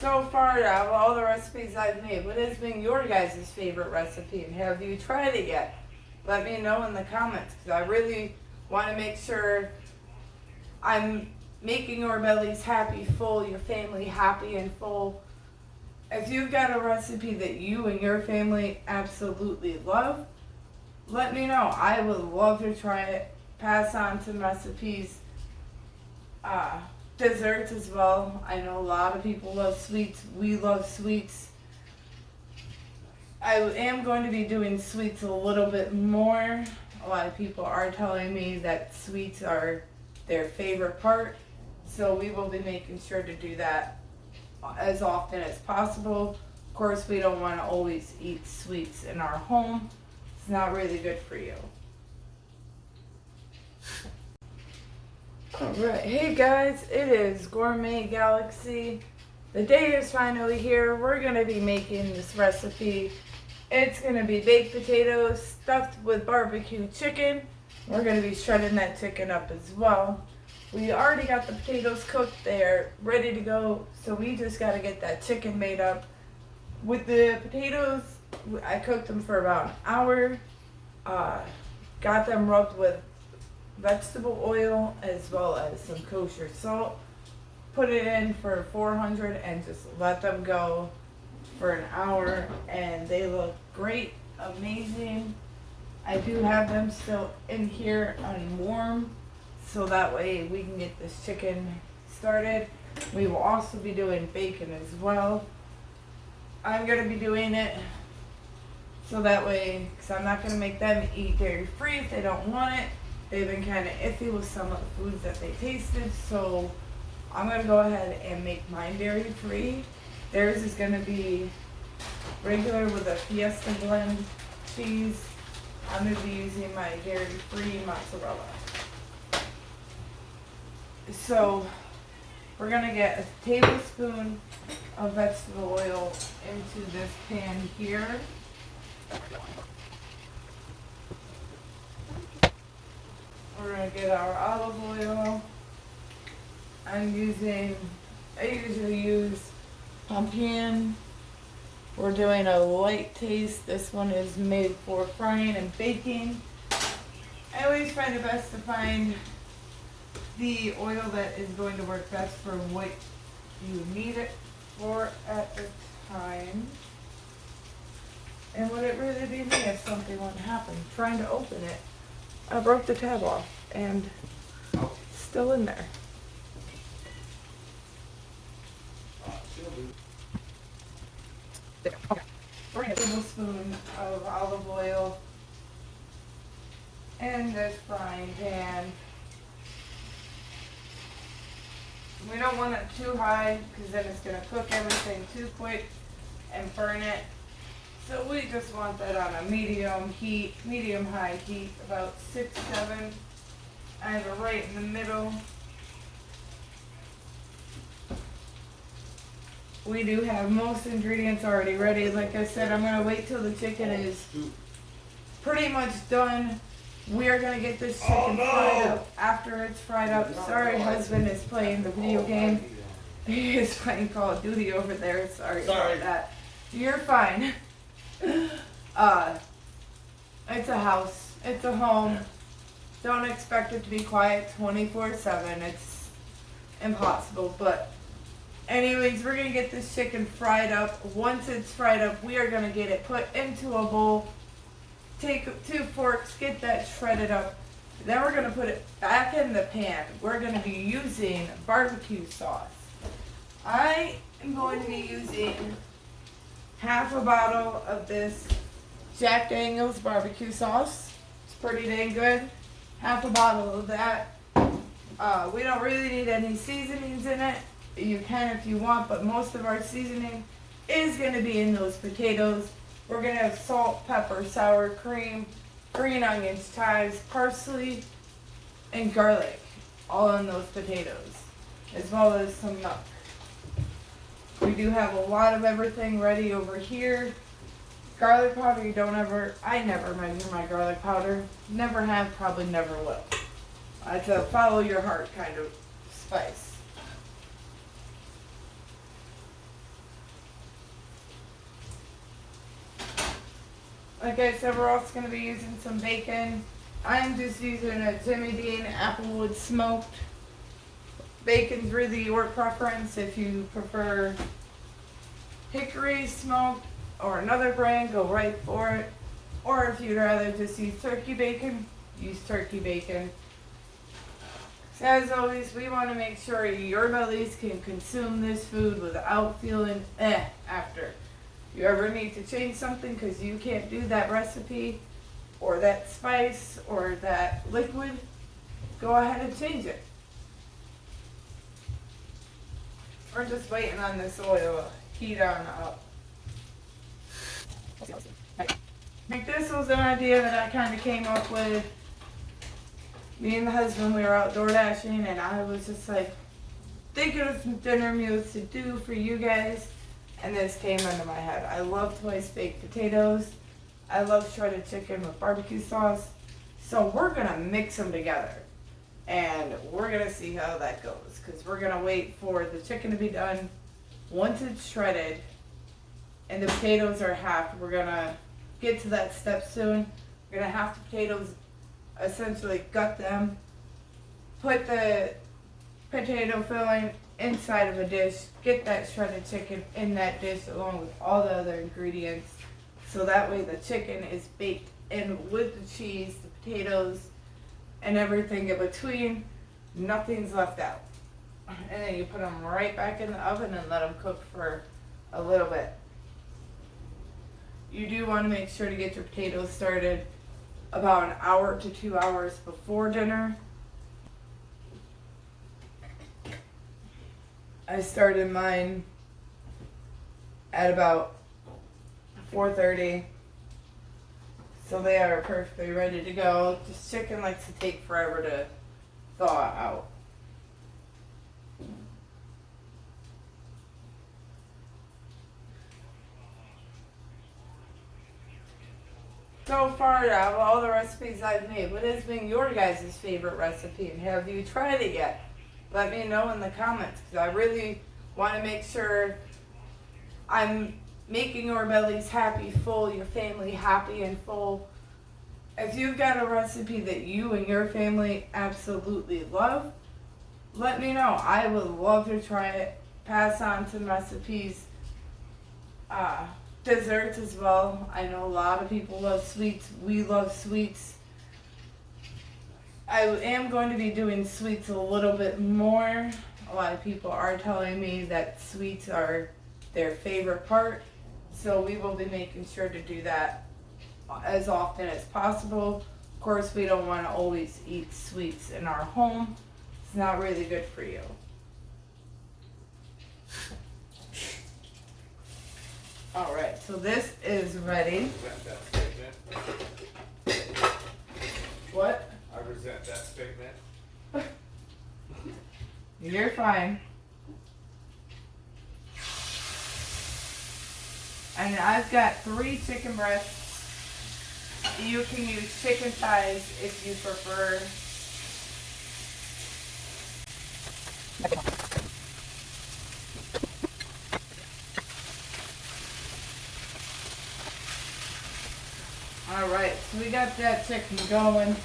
So far, out of all the recipes I've made, what has been your guys' favorite recipe? And have you tried it yet? Let me know in the comments, because I really want to make sure I'm making your bellies happy, full, your family happy and full. If you've got a recipe that you and your family absolutely love, let me know. I would love to try it. Pass on some recipes. Desserts as well. I know a lot of people love sweets. We love sweets. I am going to be doing sweets a little bit more. A lot of people are telling me that sweets are their favorite part. So we will be making sure to do that as often as possible. Of course, we don't want to always eat sweets in our home. It's not really good for you. Alright, hey guys, it is Gourmet Galaxy. The day is finally here. We're going to be making this recipe. It's going to be baked potatoes stuffed with barbecue chicken. We're going to be shredding that chicken up as well. We already got the potatoes cooked. They're ready to go. So we just got to get that chicken made up. With the potatoes, I cooked them for about an hour. Got them rubbed with vegetable oil as well as some kosher salt. Put it in for 400 and just let them go for an hour, and they look great, amazing. I do have them still in here unwarm, so that way we can get this chicken started. We will also be doing bacon as well. I'm going to be doing it so that way, because I'm not going to make them eat dairy free if they don't want it. They've been kind of iffy with some of the foods that they tasted, so I'm going to go ahead and make mine dairy free. Theirs is going to be regular with a Fiesta blend cheese. I'm going to be using my dairy free mozzarella. So we're going to get a tablespoon of vegetable oil into this pan here. We're going to get our olive oil. I usually use pumpkin. We're doing a light taste. This one is made for frying and baking. I always find it best to find the oil that is going to work best for what you need it for at the time. And would it really be me if something wouldn't happen? Trying to open it, I broke the tab off and it's still in there. There, okay. We're going to get a tablespoon of olive oil in this frying pan. We don't want it too high because then it's going to cook everything too quick and burn it. So we just want that on a medium heat, medium high heat, about 6, 7. I have it right in the middle. We do have most ingredients already ready. Like I said, I'm going to wait till the chicken is pretty much done. We are going to get this chicken fried up. After it's fried up, sorry, husband is playing the video game. He is playing Call of Duty over there. Sorry about that. You're fine. It's a house. It's a home. Don't expect it to be quiet 24/7. It's impossible. But anyways, we're going to get this chicken fried up. Once it's fried up, we are going to get it put into a bowl. Take 2 forks, get that shredded up. Then we're going to put it back in the pan. We're going to be using barbecue sauce. I am going to be using half a bottle of this Jack Danels BBQ Sauce. It's pretty dang good. Half a bottle of that. We don't really need any seasonings in it. You can if you want, but most of our seasoning is going to be in those potatoes. We're going to have salt, pepper, sour cream, green onions, chives, parsley, and garlic, all in those potatoes, as well as some milk. We do have a lot of everything ready over here. Garlic powder, I never measure my garlic powder. Never have, probably never will. It's a follow your heart kind of spice. Like I said, we're also going to be using some bacon. I'm just using a Jimmy Dean Applewood smoked. Bacon's really your preference. If you prefer hickory smoked or another brand, go right for it. Or if you'd rather just use turkey bacon, use turkey bacon. So as always, we want to make sure your bellies can consume this food without feeling after. If you ever need to change something because you can't do that recipe or that spice or that liquid, go ahead and change it. We're just waiting on this oil to heat on up. I think this was an idea that I kind of came up with. Me and the husband, we were out door dashing, and I was just like thinking of some dinner meals to do for you guys, and this came into my head. I love twice baked potatoes. I love shredded chicken with barbecue sauce. So we're gonna mix them together, and we're gonna see how that goes, because we're gonna wait for the chicken to be done. Once it's shredded and the potatoes are halved, we're gonna get to that step soon. We're gonna halve the potatoes, essentially gut them, put the potato filling inside of a dish, get that shredded chicken in that dish along with all the other ingredients, so that way the chicken is baked in with the cheese, the potatoes, and everything in between. Nothing's left out. And then you put them right back in the oven and let them cook for a little bit. You do want to make sure to get your potatoes started about an hour to 2 hours before dinner. I started mine at about 4:30, so they are perfectly ready to go. This chicken likes to take forever to thaw out. So far, out of all the recipes I've made, what has been your guys' favorite recipe, and have you tried it yet? Let me know in the comments, because I really want to make sure I'm making your bellies happy, full, your family happy and full. If you've got a recipe that you and your family absolutely love, let me know. I would love to try it. Pass on some recipes. Desserts as well. I know a lot of people love sweets. We love sweets. I am going to be doing sweets a little bit more. A lot of people are telling me that sweets are their favorite part. So we will be making sure to do that as often as possible. Of course, we don't want to always eat sweets in our home. It's not really good for you. All right, so this is ready. What? I resent that statement. You're fine. And I've got 3 chicken breasts. You can use chicken thighs if you prefer. Alright, so we got that chicken going.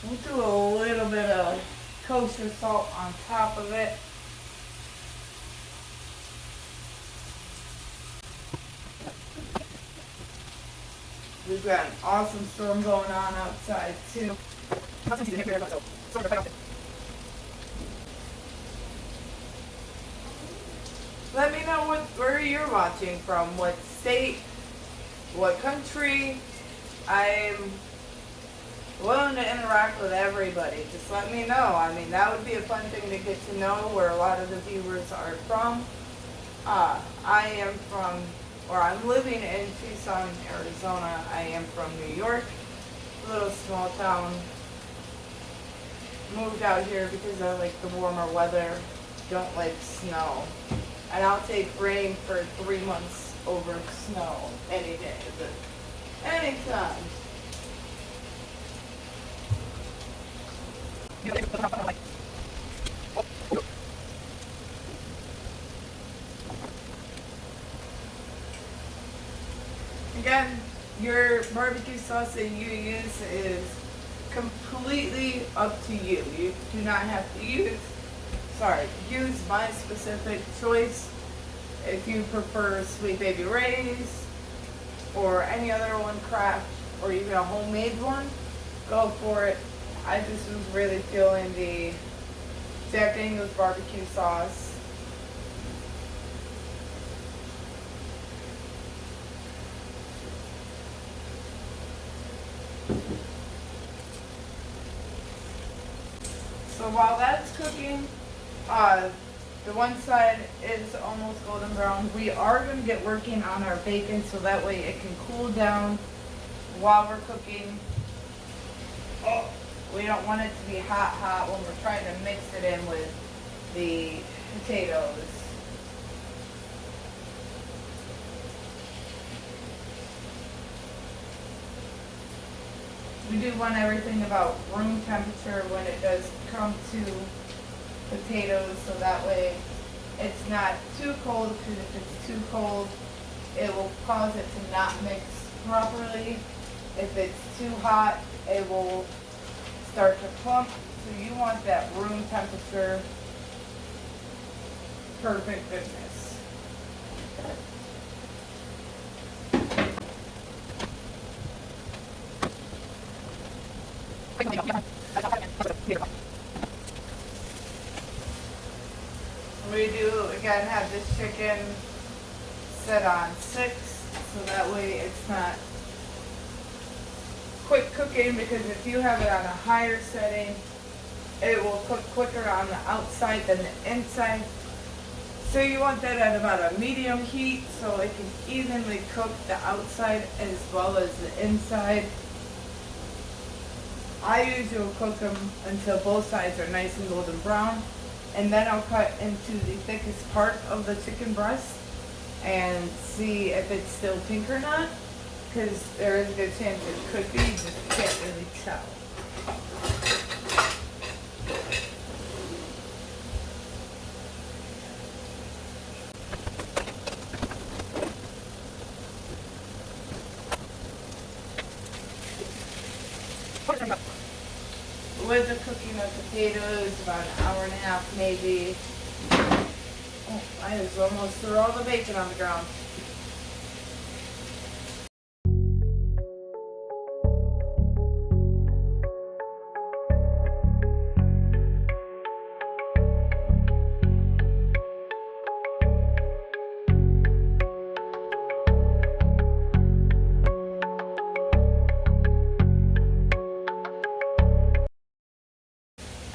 We'll do a little bit of kosher salt on top of it. We've got an awesome storm going on outside too. Let me know where you're watching from, what state, what country. I'm willing to interact with everybody. Just let me know. I mean, that would be a fun thing to get to know where a lot of the viewers are from. I am from, or I'm living in Tucson, Arizona. I am from New York, a little small town. Moved out here because I like the warmer weather, don't like snow. And I'll take rain for 3 months over snow any day, but anytime. Again, Your barbecue sauce that you use is completely up to you. You do not have to use my specific choice. If you prefer Sweet Baby Ray's or any other one, Kraft, or even a homemade one, go for it. I just was really feeling the Jack Danels BBQ Sauce. So while that's cooking, the one side is almost golden brown. We are going to get working on our bacon so that way it can cool down while we're cooking. Oh, we don't want it to be hot when we're trying to mix it in with the potatoes. We do want everything about room temperature when it does come to potatoes, so that way it's not too cold, because if it's too cold, it will cause it to not mix properly. If it's too hot, it will start to clump. So you want that room temperature, perfect goodness. We do, again, have this chicken set on 6, so that way it's not quick cooking, because if you have it on a higher setting, it will cook quicker on the outside than the inside. So you want that at about a medium heat so it can evenly cook the outside as well as the inside. I usually cook them until both sides are nice and golden brown, and then I'll cut into the thickest part of the chicken breast and see if it's still pink or not, because there is a good chance it could be, just can't really tell. With the cooking of potatoes, about an hour and a half maybe. Oh, I just almost threw all the bacon on the ground.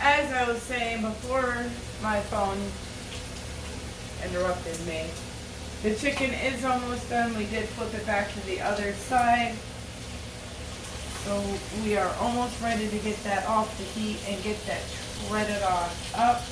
As I was saying before my phone interrupted me, the chicken is almost done. We did flip it back to the other side. So we are almost ready to get that off the heat and get that shredded on up.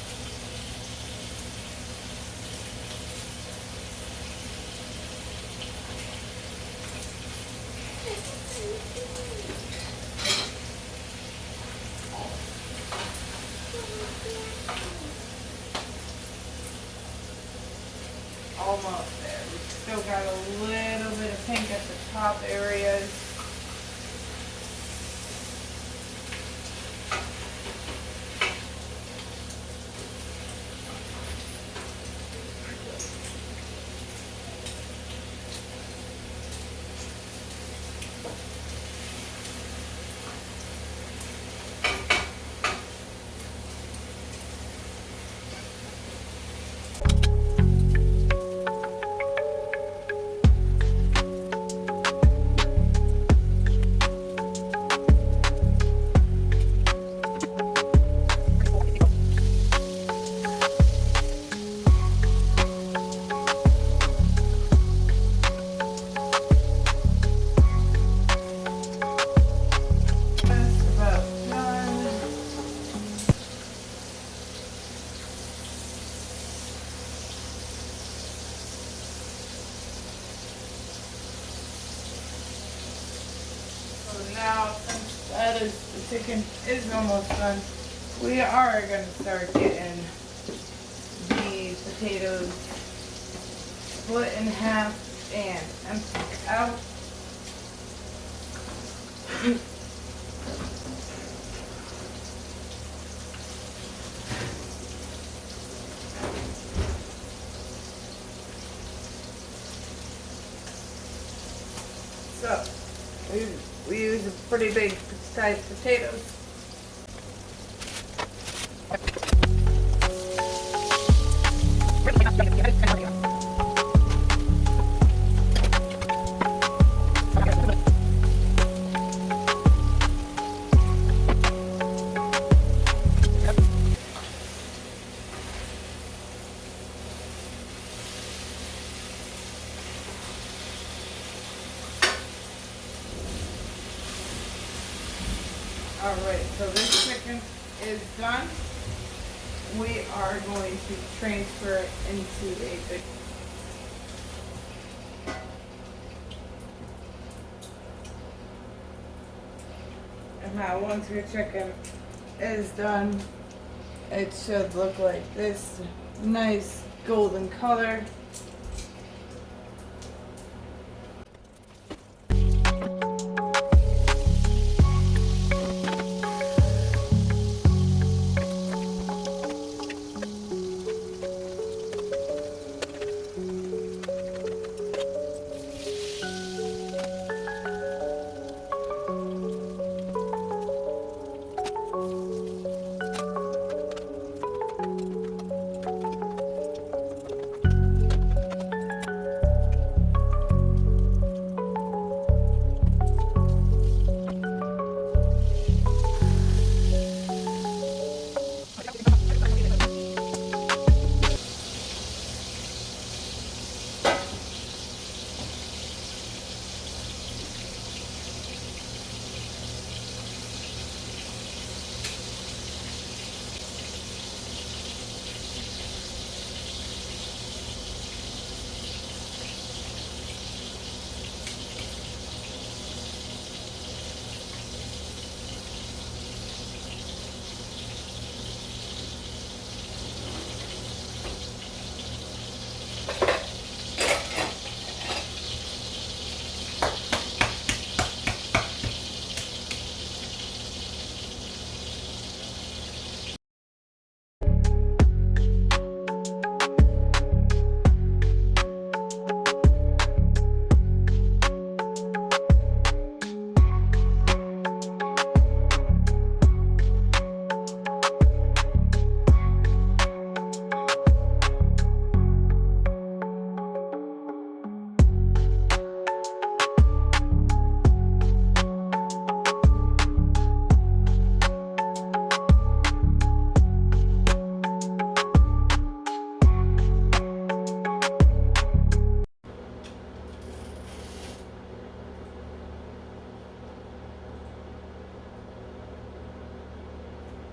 Almost there. We've still got a little bit of pink at the top areas. Now, since the chicken is almost done, we are going to start getting the potatoes split in half and emptied out. So, we use a pretty big sized potatoes. Alright, so this chicken is done. We are going to transfer it into a big. And now once your chicken is done, it should look like this nice golden color.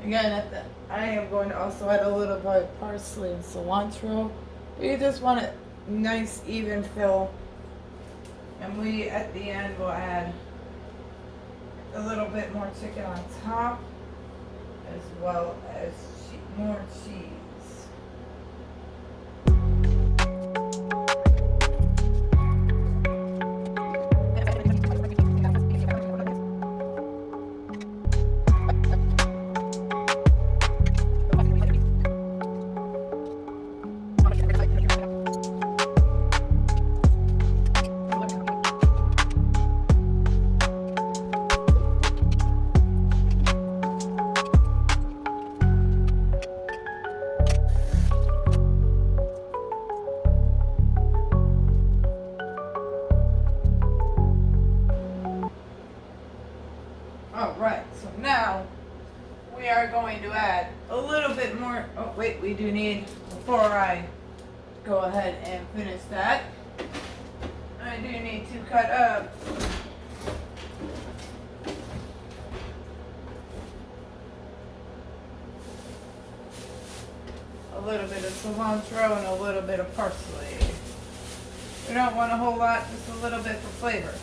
Again, I am going to also add a little bit of parsley and cilantro. You just want it nice, even fill. And we, at the end, will add a little bit more chicken on top, as well as more cheese. Alright, so now we are going to add a little bit more. Oh wait, we do need, before I go ahead and finish that, I do need to cut up a little bit of cilantro and a little bit of parsley. We don't want a whole lot, just a little bit for flavor.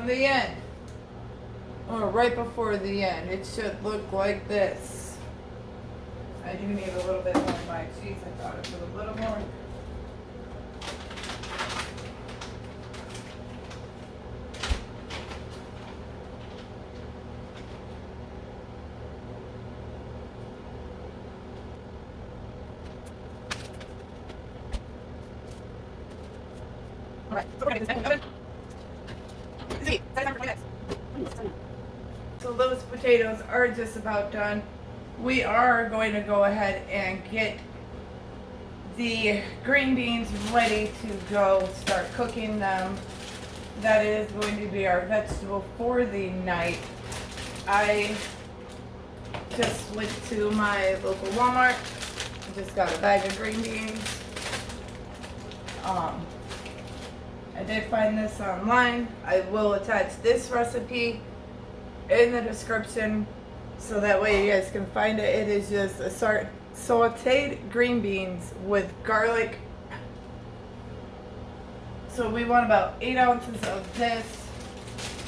the end, or right before the end. It should look like this. I do need a little bit more of my cheese. I thought it was a little more. So those potatoes are just about done. We are going to go ahead and get the green beans ready to go, start cooking them. That is going to be our vegetable for the night. I just went to my local Walmart, just got a bag of green beans. I did find this online. I will attach this recipe in the description so that way you guys can find it. It is just a sauteed green beans with garlic. So we want about 8 ounces of this.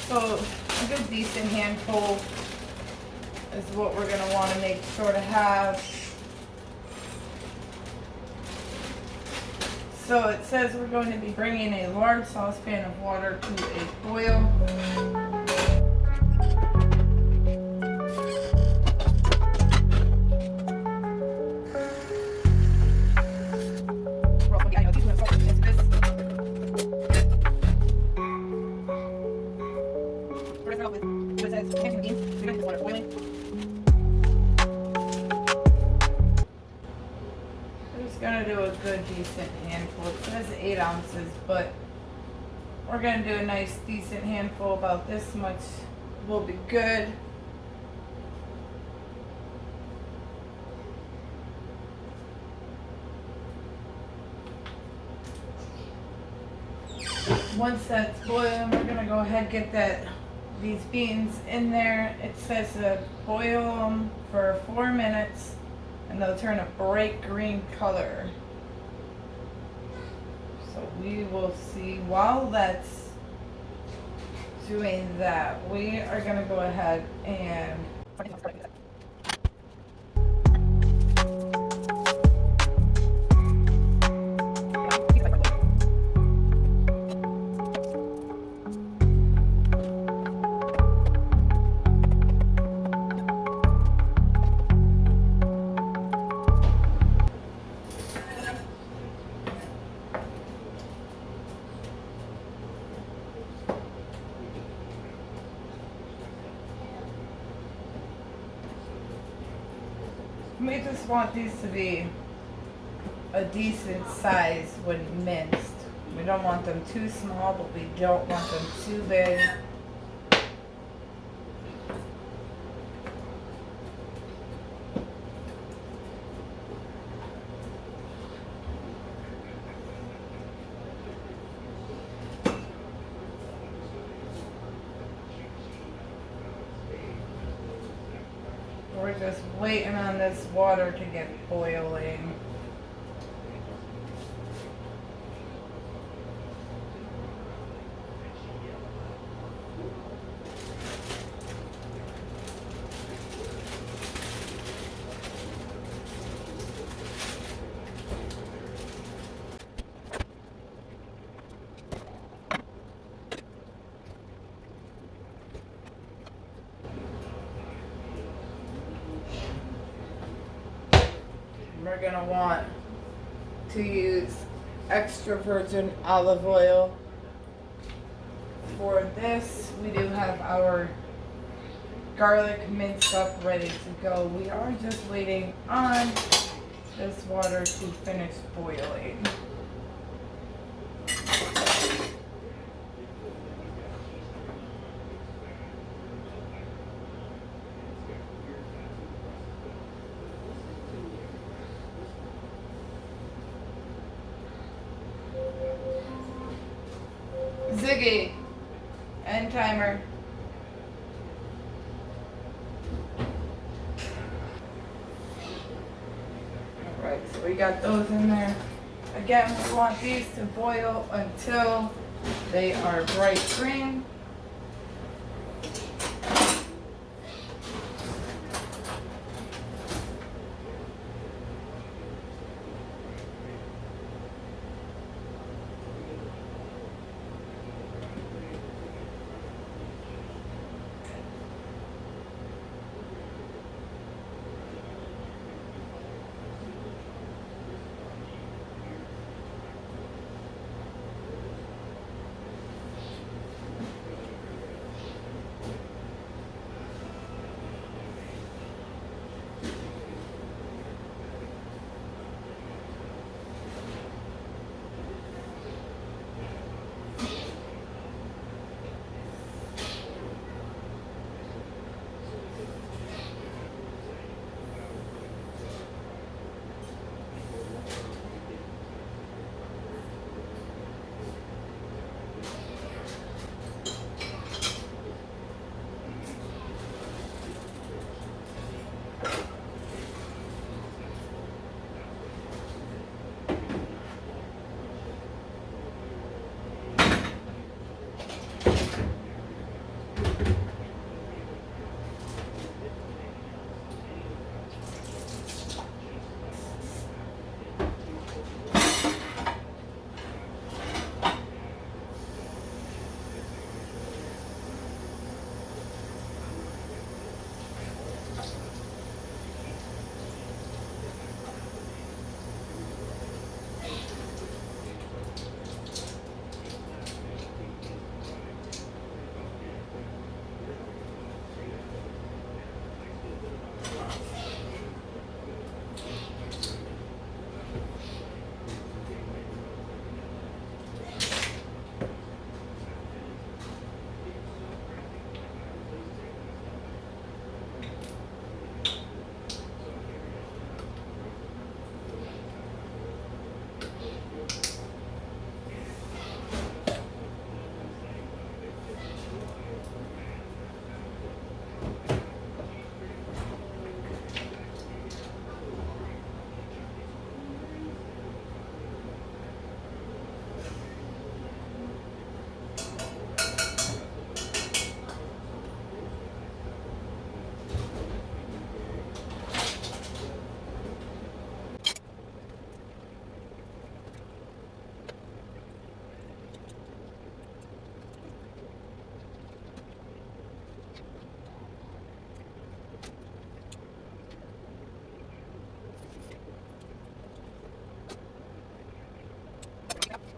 So a good decent handful is what we're going to want to make sure to have. So it says we're going to be bringing a large saucepan of water to a boil. Gonna do a good decent handful. It says 8 ounces, but we're gonna do a nice decent handful. About this much will be good. Once that's boiling, we're gonna go ahead and get these beans in there. It says to boil them for 4 minutes. And they'll turn a bright green color. So we will see. While that's doing that, we are going to go ahead and we just want these to be a decent size when minced. We don't want them too small, but we don't want them too big. We're just waiting on this water to get boiling. We're gonna want to use extra virgin olive oil. For this, we do have our garlic minced up ready to go. We are just waiting on this water to finish boiling. Ziggy, end timer. Alright, so we got those in there. Again, we want these to boil until they are bright green.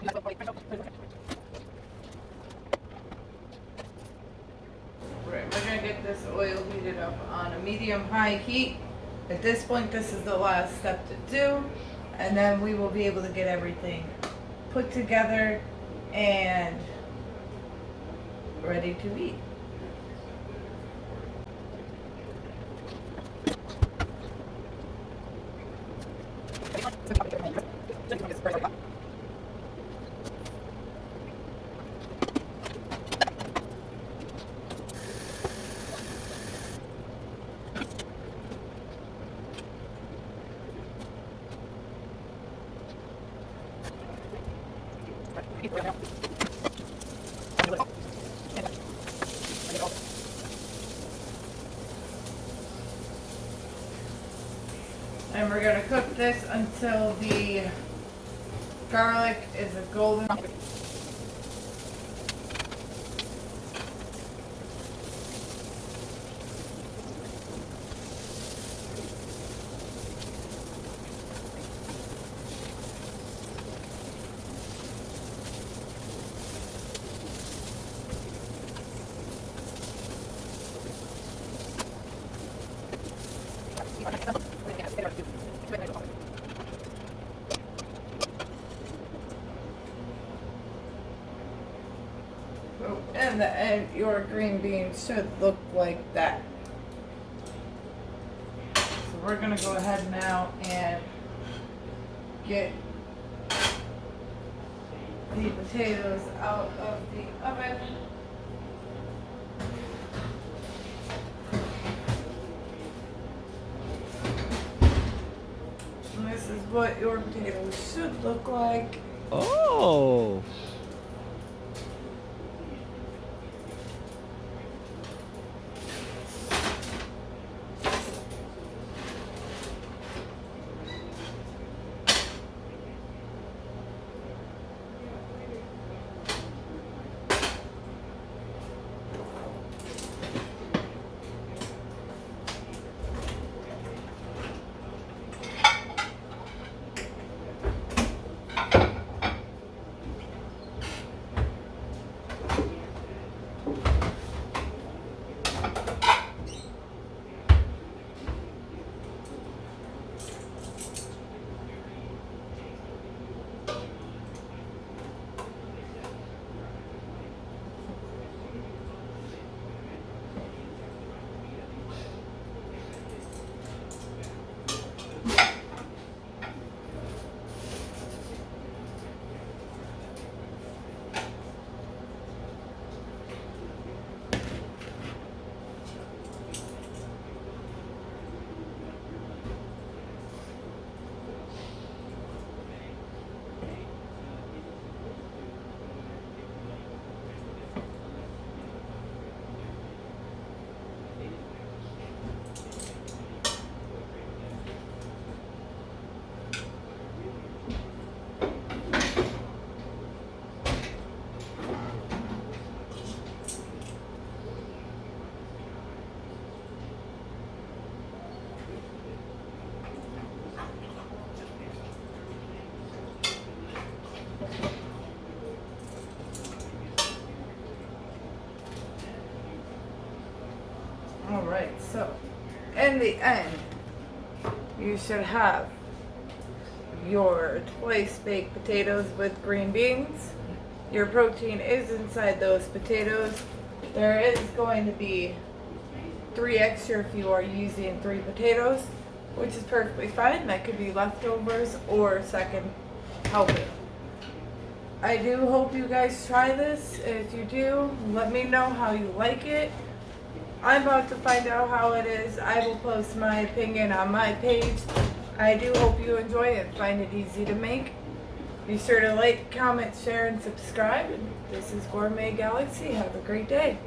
Right, we're gonna get this oil heated up on a medium-high heat. At this point, this is the last step to do, and then we will be able to get everything put together and ready to eat. And we're going to cook this until the garlic is a golden. And the end, your green beans should look like that. So we're gonna go ahead now and get the potatoes out of the oven. And this is what your potatoes should look like. Oh. Alright, so in the end, you should have your twice baked potatoes with green beans. Your protein is inside those potatoes. There is going to be 3 extra if you are using 3 potatoes, which is perfectly fine. That could be leftovers or second helping. I do hope you guys try this. If you do, let me know how you like it. I'm about to find out how it is. I will post my opinion on my page. I do hope you enjoy it and find it easy to make. Be sure to like, comment, share, and subscribe. This is Gourmet Galaxy. Have a great day.